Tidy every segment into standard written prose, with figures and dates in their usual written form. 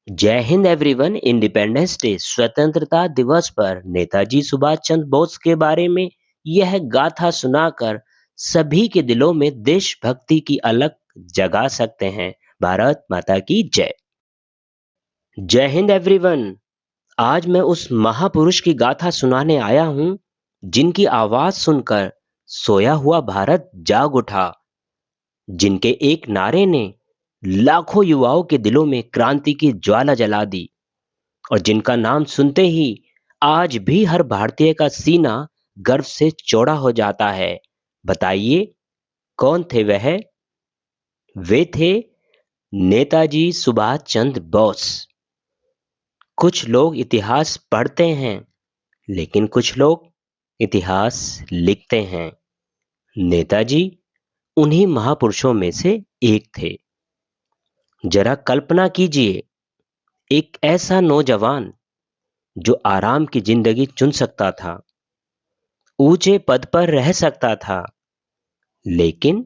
जय Hind everyone. Independence day स्वतंत्रता दिवस पर नेताजी सुभाष चंद्र बोस के बारे में यह गाथा सुनाकर सभी के दिलों में देशभक्ति की अलख जगा सकते हैं। भारत माता की जय। जय हिंद एवरीवन। आज मैं उस महापुरुष की गाथा सुनाने आया हूं जिनकी आवाज सुनकर सोया हुआ भारत जाग उठा, जिनके एक नारे ने लाखों युवाओं के दिलों में क्रांति की ज्वाला जला दी और जिनका नाम सुनते ही आज भी हर भारतीय का सीना गर्व से चौड़ा हो जाता है। बताइए कौन थे वह? वे थे नेताजी सुभाष चंद्र बोस। कुछ लोग इतिहास पढ़ते हैं लेकिन कुछ लोग इतिहास लिखते हैं। नेताजी उन्हीं महापुरुषों में से एक थे। जरा कल्पना कीजिए, एक ऐसा नौजवान जो आराम की जिंदगी चुन सकता था, ऊंचे पद पर रह सकता था, लेकिन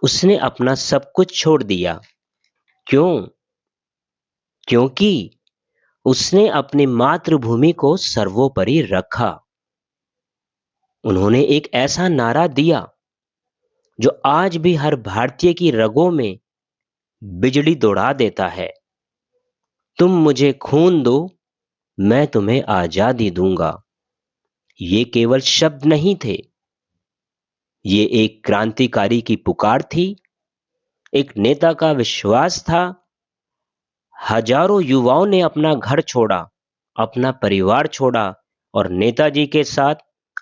उसने अपना सब कुछ छोड़ दिया। क्यों? क्योंकि उसने अपनी मातृभूमि को सर्वोपरि रखा। उन्होंने एक ऐसा नारा दिया जो आज भी हर भारतीय की रगों में बिजली दौड़ा देता है। तुम मुझे खून दो, मैं तुम्हें आजादी दूंगा। ये केवल शब्द नहीं थे, ये एक क्रांतिकारी की पुकार थी, एक नेता का विश्वास था। हजारों युवाओं ने अपना घर छोड़ा, अपना परिवार छोड़ा और नेताजी के साथ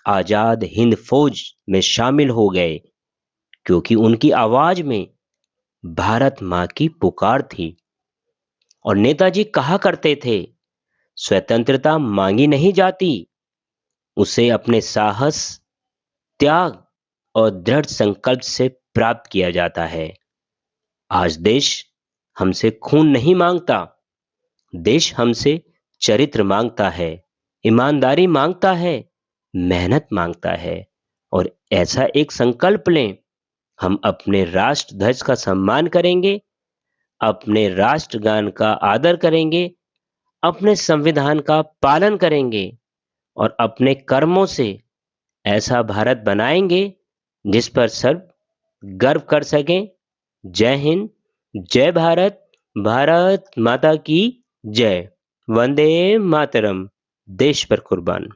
आजाद हिंद फौज में शामिल हो गए, क्योंकि उनकी आवाज में भारत मां की पुकार थी। और नेताजी कहा करते थे, स्वतंत्रता मांगी नहीं जाती, उसे अपने साहस, त्याग और दृढ़ संकल्प से प्राप्त किया जाता है। आज देश हमसे खून नहीं मांगता, देश हमसे चरित्र मांगता है, ईमानदारी मांगता है, मेहनत मांगता है। और ऐसा एक संकल्प लें, हम अपने राष्ट्र ध्वज का सम्मान करेंगे, अपने राष्ट्रगान का आदर करेंगे, अपने संविधान का पालन करेंगे और अपने कर्मों से ऐसा भारत बनाएंगे जिस पर सब गर्व कर सकें। जय हिंद, जय भारत, भारत माता की जय। वंदे मातरम। देश पर कुर्बान।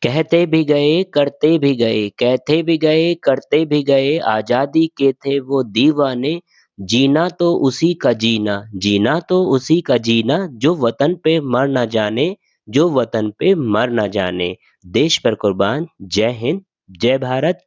कहते भी गए करते भी गए, कहते भी गए करते भी गए, आजादी के थे वो दीवाने। जीना तो उसी का जीना, जीना तो उसी का जीना, जो वतन पे मर ना जाने, जो वतन पे मर ना जाने। देश पर कुर्बान। जय हिंद, जय भारत,